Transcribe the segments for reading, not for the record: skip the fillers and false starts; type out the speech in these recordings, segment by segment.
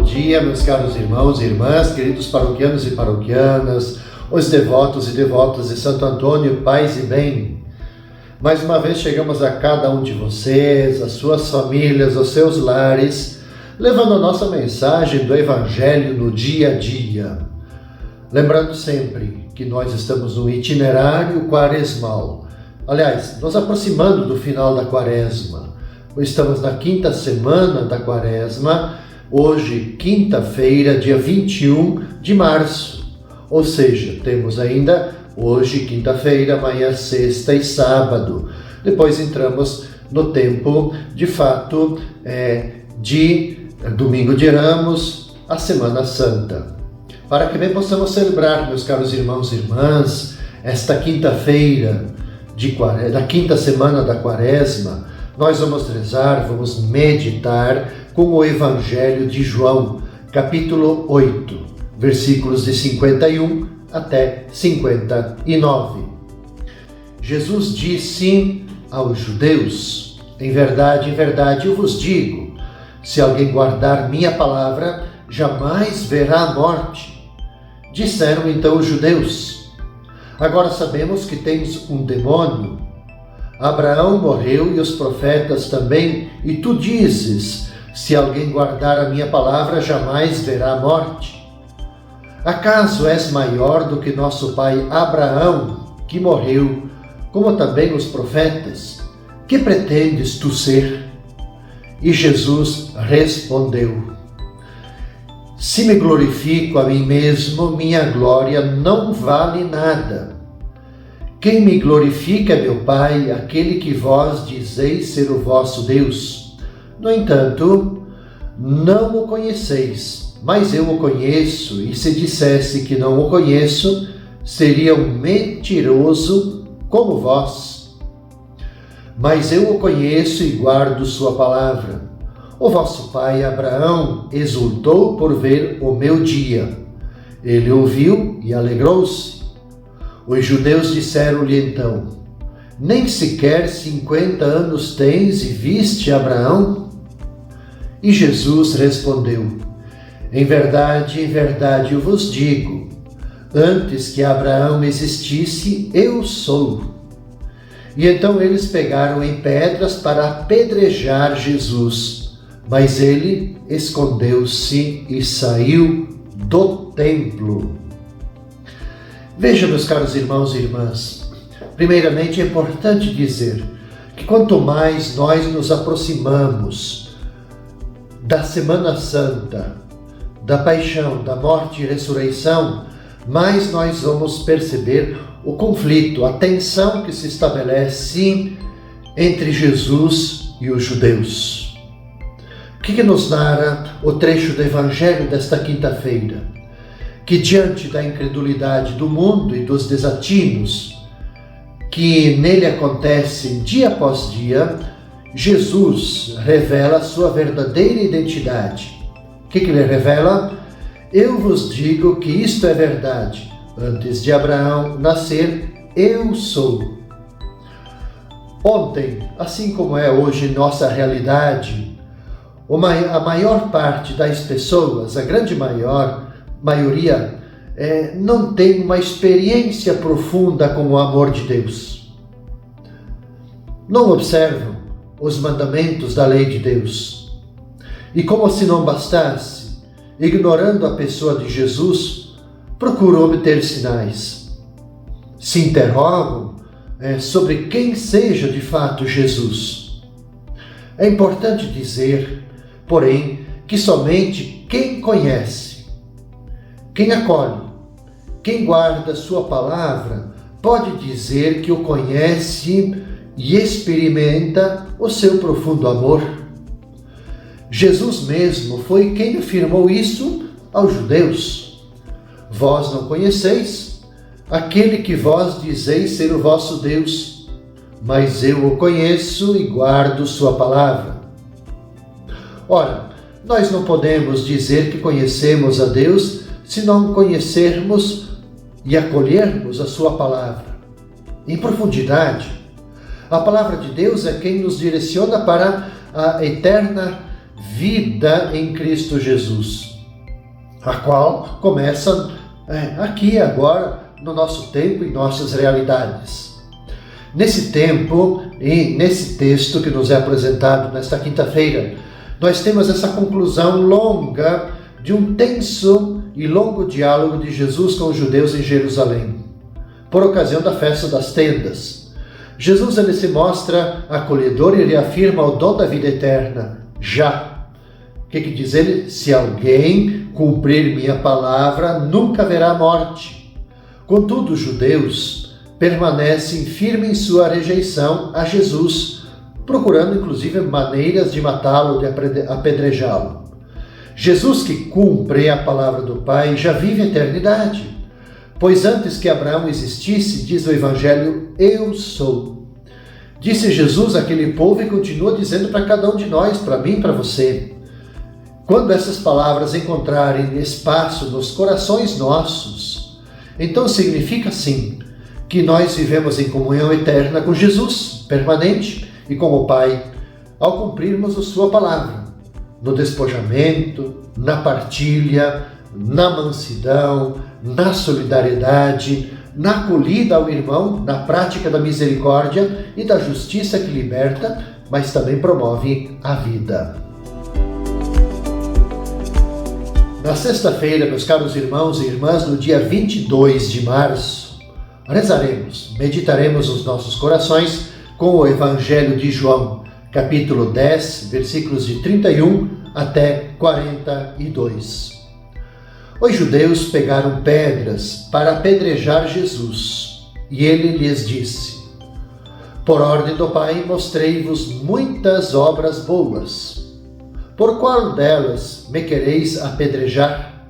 dia, meus caros irmãos e irmãs, queridos paroquianos e paroquianas, os devotos e devotas de Santo Antônio, paz e bem. Mais uma vez chegamos a cada um de vocês, as suas famílias, os seus lares, levando a nossa mensagem do Evangelho no dia a dia. Lembrando sempre que nós estamos no itinerário quaresmal. Aliás, nos aproximando do final da quaresma. Estamos na quinta semana da quaresma, hoje, quinta-feira, dia 21 de março. Ou seja, temos ainda hoje, quinta-feira, amanhã, sexta e sábado. Depois entramos no tempo, de fato, de domingo de Ramos, a Semana Santa. Para que bem possamos celebrar, meus caros irmãos e irmãs, esta quinta-feira da quinta semana da quaresma, nós vamos rezar, vamos meditar com o Evangelho de João, capítulo 8, versículos de 51 até 59. Jesus disse aos judeus: em verdade, eu vos digo, se alguém guardar minha palavra, jamais verá a morte. Disseram então os judeus: agora sabemos que tens um demônio. Abraão morreu e os profetas também, e tu dizes, se alguém guardar a minha palavra, jamais verá a morte. Acaso és maior do que nosso pai Abraão, que morreu, como também os profetas? Que pretendes tu ser? E Jesus respondeu: se me glorifico a mim mesmo, minha glória não vale nada. Quem me glorifica é meu Pai, aquele que vós dizeis ser o vosso Deus. No entanto, não o conheceis, mas eu o conheço, e se dissesse que não o conheço, seria um mentiroso como vós. Mas eu o conheço e guardo sua palavra. O vosso pai Abraão exultou por ver o meu dia. Ele ouviu e alegrou-se. Os judeus disseram-lhe então: nem sequer 50 anos tens e viste Abraão? E Jesus respondeu: em verdade, eu vos digo, antes que Abraão existisse, eu sou. E então eles pegaram em pedras para apedrejar Jesus, mas ele escondeu-se e saiu do templo. Veja, meus caros irmãos e irmãs, primeiramente é importante dizer que quanto mais nós nos aproximamos da Semana Santa, da paixão, da morte e ressurreição, mais nós vamos perceber o conflito, a tensão que se estabelece entre Jesus e os judeus. O que nos narra o trecho do Evangelho desta quinta-feira? Que diante da incredulidade do mundo e dos desatinos que nele acontecem dia após dia, Jesus revela a sua verdadeira identidade. O que ele revela? Eu vos digo que isto é verdade. Antes de Abraão nascer, eu sou. Ontem, assim como é hoje nossa realidade, a maior parte das pessoas, a grande maioria, não tem uma experiência profunda com o amor de Deus. Não observam os mandamentos da lei de Deus. E como se não bastasse, ignorando a pessoa de Jesus, procuram obter sinais. Se interrogam sobre quem seja de fato Jesus. É importante dizer, porém, que somente quem conhece, quem acolhe, quem guarda sua palavra, pode dizer que o conhece e experimenta o seu profundo amor. Jesus mesmo foi quem afirmou isso aos judeus. Vós não conheceis aquele que vós dizeis ser o vosso Deus, mas eu o conheço e guardo sua palavra. Ora, nós não podemos dizer que conhecemos a Deus se não conhecermos e acolhermos a sua palavra em profundidade. A palavra de Deus é quem nos direciona para a eterna vida em Cristo Jesus. a qual começa aqui agora, no nosso tempo e nossas realidades. Nesse tempo e nesse texto que nos é apresentado nesta quinta-feira, nós temos essa conclusão longa de um tenso e longo diálogo de Jesus com os judeus em Jerusalém, por ocasião da festa das tendas. Jesus ele se mostra acolhedor e reafirma o dom da vida eterna, já. O que diz ele? Se alguém cumprir minha palavra, nunca haverá morte. Contudo, os judeus permanecem firmes em sua rejeição a Jesus, procurando inclusive maneiras de matá-lo, de apedrejá-lo. Jesus, que cumpre a palavra do Pai, já vive a eternidade, pois antes que Abraão existisse, diz o Evangelho, eu sou. Disse Jesus àquele povo e continua dizendo para cada um de nós, para mim e para você. Quando essas palavras encontrarem espaço nos corações nossos, então significa sim que nós vivemos em comunhão eterna com Jesus, permanente, e com o Pai, ao cumprirmos a sua palavra, no despojamento, na partilha, na mansidão, na solidariedade, na acolhida ao irmão, na prática da misericórdia e da justiça que liberta, mas também promove a vida. Na sexta-feira, meus caros irmãos e irmãs, no dia 22 de março, rezaremos, meditaremos os nossos corações com o Evangelho de João, capítulo 10, versículos de 31 até 42. Os judeus pegaram pedras para apedrejar Jesus, e ele lhes disse: por ordem do Pai, mostrei-vos muitas obras boas. Por qual delas me quereis apedrejar?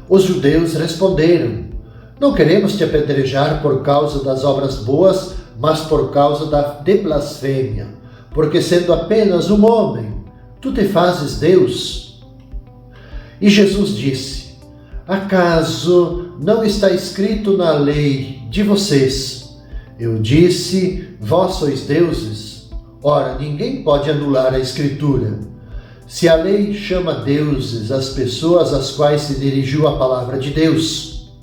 Os judeus responderam: não queremos te apedrejar por causa das obras boas, mas por causa de blasfêmia, porque sendo apenas um homem, tu te fazes Deus. E Jesus disse: acaso não está escrito na lei de vocês, eu disse, vós sois deuses? Ora, ninguém pode anular a Escritura. Se a lei chama deuses as pessoas às quais se dirigiu a palavra de Deus,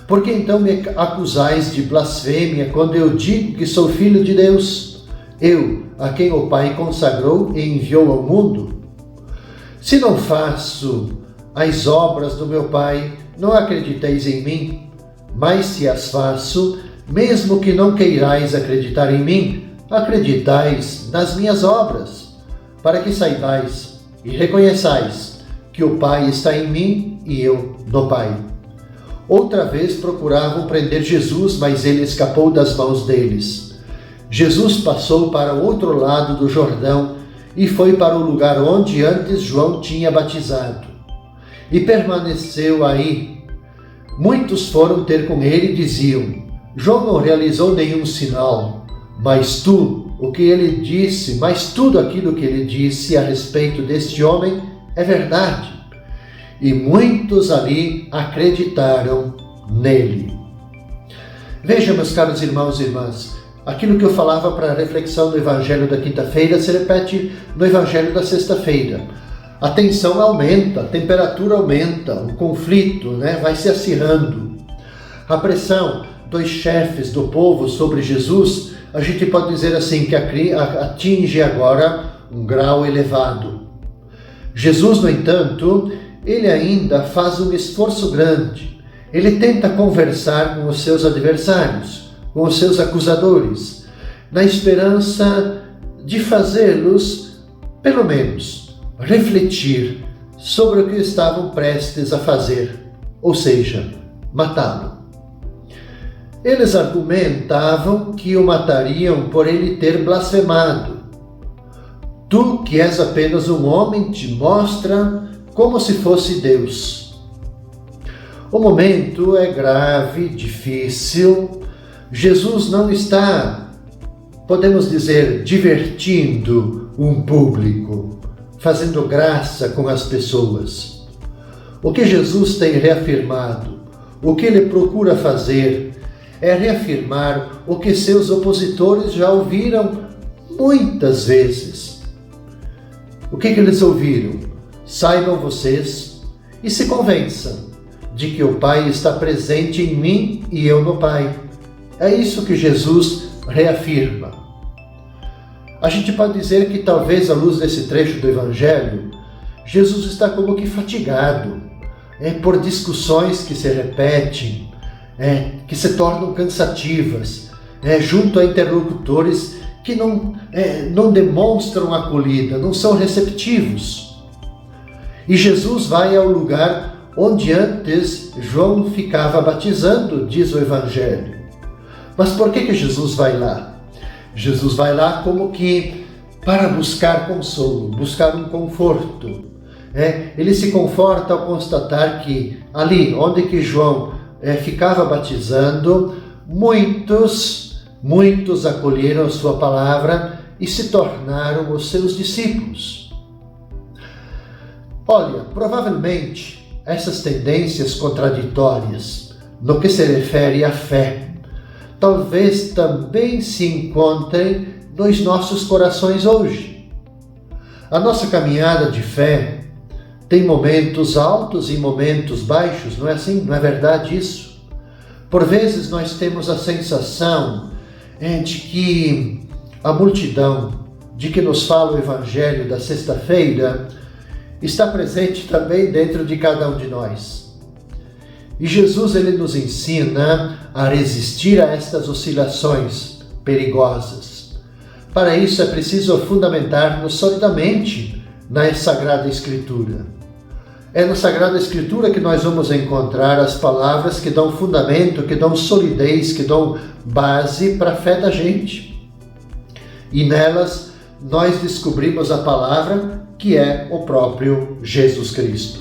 por que então me acusais de blasfêmia quando eu digo que sou filho de Deus, eu, a quem o Pai consagrou e enviou ao mundo? Se não faço as obras do meu Pai, não acrediteis em mim, mas se as faço, mesmo que não queirais acreditar em mim, acreditais nas minhas obras, para que saibais e reconheçais que o Pai está em mim e eu no Pai. Outra vez procuravam prender Jesus, mas ele escapou das mãos deles. Jesus passou para o outro lado do Jordão e foi para o lugar onde antes João tinha batizado. E permaneceu aí. Muitos foram ter com ele e diziam: João não realizou nenhum sinal, mas o que ele disse, mas tudo aquilo que ele disse a respeito deste homem é verdade. E muitos ali acreditaram nele. Veja, meus caros irmãos e irmãs, aquilo que eu falava para a reflexão do Evangelho da quinta-feira se repete no Evangelho da sexta-feira. A tensão aumenta, a temperatura aumenta, o conflito vai se acirrando. A pressão dos chefes do povo sobre Jesus, a gente pode dizer assim, que atinge agora um grau elevado. Jesus, no entanto, ele ainda faz um esforço grande. Ele tenta conversar com os seus adversários, com os seus acusadores, na esperança de fazê-los, pelo menos, refletir sobre o que estavam prestes a fazer, ou seja, matá-lo. Eles argumentavam que o matariam por ele ter blasfemado. Tu, que és apenas um homem, te mostra como se fosse Deus. O momento é grave, difícil. Jesus não está, podemos dizer, divertindo um público, fazendo graça com as pessoas. O que Jesus tem reafirmado, o que ele procura fazer, é reafirmar o que seus opositores já ouviram muitas vezes. O que eles ouviram? Saibam vocês, e se convença de que o Pai está presente em mim e eu no Pai. É isso que Jesus reafirma. A gente pode dizer que talvez à luz desse trecho do Evangelho, Jesus está como que fatigado por discussões que se repetem, que se tornam cansativas, junto a interlocutores que não demonstram acolhida, não são receptivos. E Jesus vai ao lugar onde antes João ficava batizando, diz o Evangelho. Mas por que Jesus vai lá? Jesus vai lá como que para buscar consolo, buscar um conforto. Ele se conforta ao constatar que ali onde que João ficava batizando, muitos acolheram a sua palavra e se tornaram os seus discípulos. Olha, provavelmente essas tendências contraditórias no que se refere à fé, talvez também se encontrem nos nossos corações hoje. A nossa caminhada de fé tem momentos altos e momentos baixos, não é assim? Não é verdade isso? Por vezes nós temos a sensação de que a multidão de que nos fala o Evangelho da sexta-feira está presente também dentro de cada um de nós. E Jesus ele nos ensina a resistir a estas oscilações perigosas. Para isso é preciso fundamentar-nos solidamente na Sagrada Escritura. É na Sagrada Escritura que nós vamos encontrar as palavras que dão fundamento, que dão solidez, que dão base para a fé da gente. E nelas nós descobrimos a palavra que é o próprio Jesus Cristo.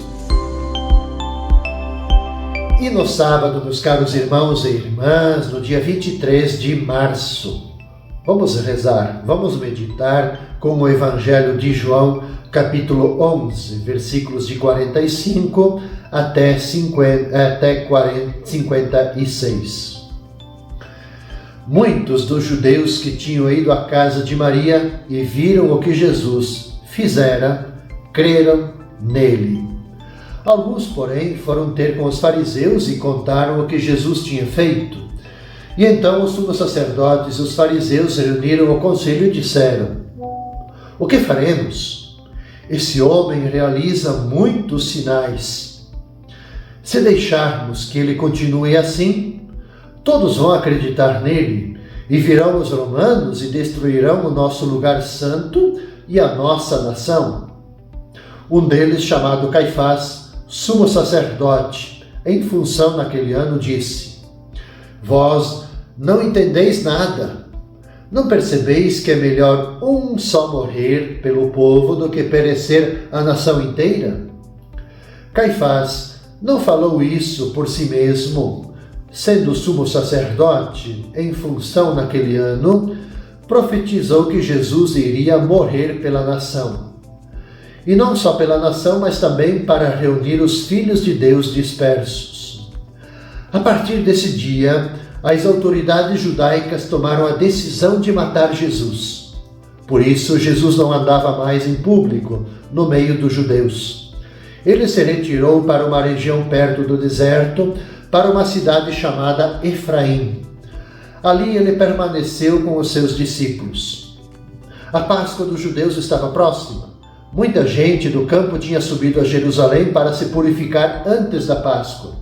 E no sábado, meus caros irmãos e irmãs, no dia 23 de março, vamos rezar, vamos meditar com o Evangelho de João, capítulo 11, versículos de 45 até 56. Muitos dos judeus que tinham ido à casa de Maria e viram o que Jesus fizera, creram nele. Alguns, porém, foram ter com os fariseus e contaram o que Jesus tinha feito. E então os sumos sacerdotes e os fariseus reuniram o conselho e disseram: o que faremos? Esse homem realiza muitos sinais. Se deixarmos que ele continue assim, todos vão acreditar nele e virão os romanos e destruirão o nosso lugar santo e a nossa nação. Um deles, chamado Caifás, sumo sacerdote, em função naquele ano, disse: vós não entendeis nada. Não percebeis que é melhor um só morrer pelo povo do que perecer a nação inteira? Caifás não falou isso por si mesmo, sendo sumo sacerdote, em função naquele ano, profetizou que Jesus iria morrer pela nação. E não só pela nação, mas também para reunir os filhos de Deus dispersos. A partir desse dia, as autoridades judaicas tomaram a decisão de matar Jesus. Por isso, Jesus não andava mais em público, no meio dos judeus. Ele se retirou para uma região perto do deserto, para uma cidade chamada Efraim. Ali ele permaneceu com os seus discípulos. A Páscoa dos judeus estava próxima. Muita gente do campo tinha subido a Jerusalém para se purificar antes da Páscoa.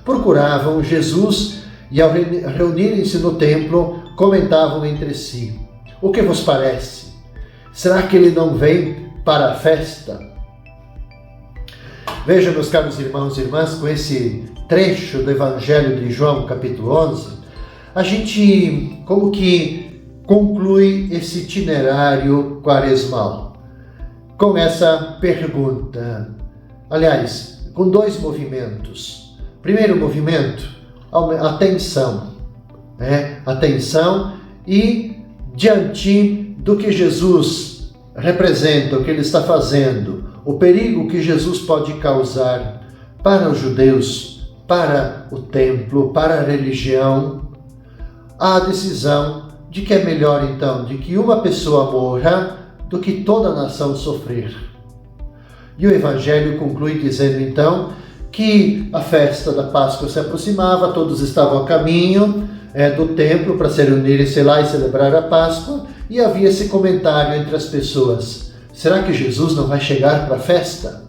Procuravam Jesus e, ao reunirem-se no templo, comentavam entre si: o que vos parece? Será que ele não vem para a festa? Veja, meus caros irmãos e irmãs, com esse trecho do Evangelho de João, capítulo 11, a gente como que conclui esse itinerário quaresmal com essa pergunta. Aliás, com dois movimentos. Primeiro movimento, atenção. Atenção e diante do que Jesus representa, o que ele está fazendo, o perigo que Jesus pode causar para os judeus, para o templo, para a religião, há a decisão de que é melhor então de que uma pessoa morra do que toda a nação sofrer. E o Evangelho conclui dizendo então que a festa da Páscoa se aproximava, todos estavam a caminho do templo para se reunirem-se lá e celebrar a Páscoa, e havia esse comentário entre as pessoas: será que Jesus não vai chegar para a festa?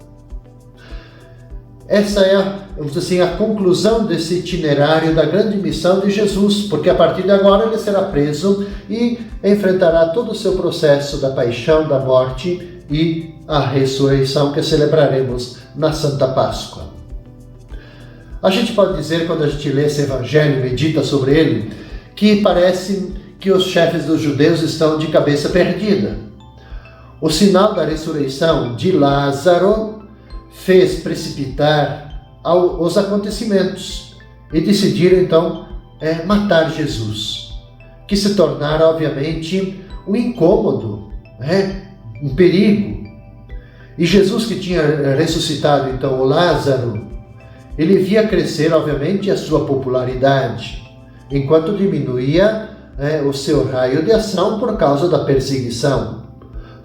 Essa é, vamos dizer assim, a conclusão desse itinerário da grande missão de Jesus, porque a partir de agora ele será preso e enfrentará todo o seu processo da paixão, da morte e a ressurreição que celebraremos na Santa Páscoa. A gente pode dizer, quando a gente lê esse evangelho e medita sobre ele, que parece que os chefes dos judeus estão de cabeça perdida. O sinal da ressurreição de Lázaro fez precipitar os acontecimentos e decidiram então matar Jesus, que se tornara obviamente um incômodo, um perigo. E Jesus, que tinha ressuscitado então o Lázaro, ele via crescer obviamente a sua popularidade, enquanto diminuía o seu raio de ação por causa da perseguição,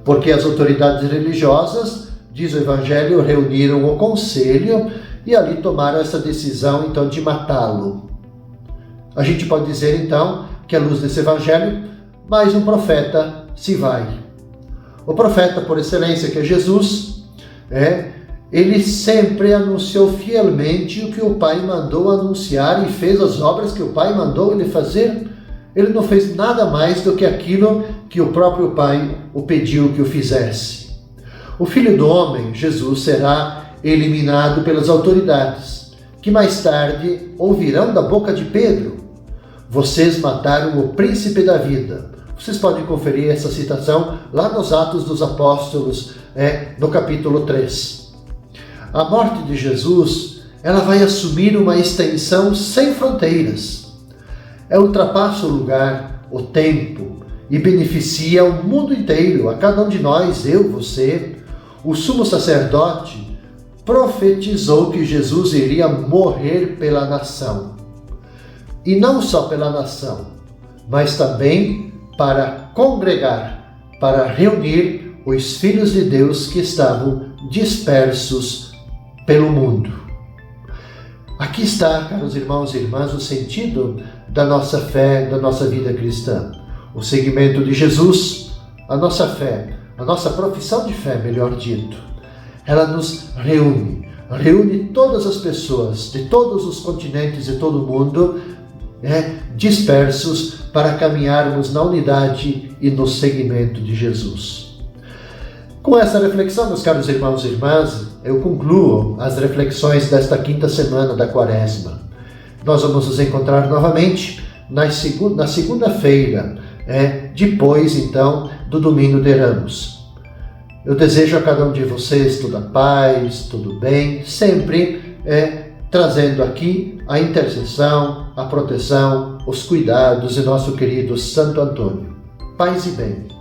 porque as autoridades religiosas, diz o Evangelho, reuniram o conselho e ali tomaram essa decisão então de matá-lo. A gente pode dizer então que, à luz desse Evangelho, mais um profeta se vai. O profeta por excelência, que é Jesus, ele sempre anunciou fielmente o que o Pai mandou anunciar e fez as obras que o Pai mandou ele fazer. Ele não fez nada mais do que aquilo que o próprio Pai o pediu que o fizesse. O Filho do Homem, Jesus, será eliminado pelas autoridades, que mais tarde ouvirão da boca de Pedro: vocês mataram o príncipe da vida. Vocês podem conferir essa citação lá nos Atos dos Apóstolos, no capítulo 3. A morte de Jesus, ela vai assumir uma extensão sem fronteiras. Ultrapassa o lugar, o tempo, e beneficia o mundo inteiro, a cada um de nós, eu, você. O sumo sacerdote profetizou que Jesus iria morrer pela nação. E não só pela nação, mas também para congregar, para reunir os filhos de Deus que estavam dispersos pelo mundo. Aqui está, caros irmãos e irmãs, o sentido da nossa fé, da nossa vida cristã. O seguimento de Jesus, a nossa fé, a nossa profissão de fé, melhor dito, ela nos reúne todas as pessoas de todos os continentes e todo o mundo, dispersos para caminharmos na unidade e no seguimento de Jesus. Com essa reflexão, meus caros irmãos e irmãs, eu concluo as reflexões desta quinta semana da Quaresma. Nós vamos nos encontrar novamente na segunda-feira, depois então do Domingo de Ramos. Eu desejo a cada um de vocês toda paz, tudo bem, sempre trazendo aqui a intercessão, a proteção, os cuidados de nosso querido Santo Antônio. Paz e bem.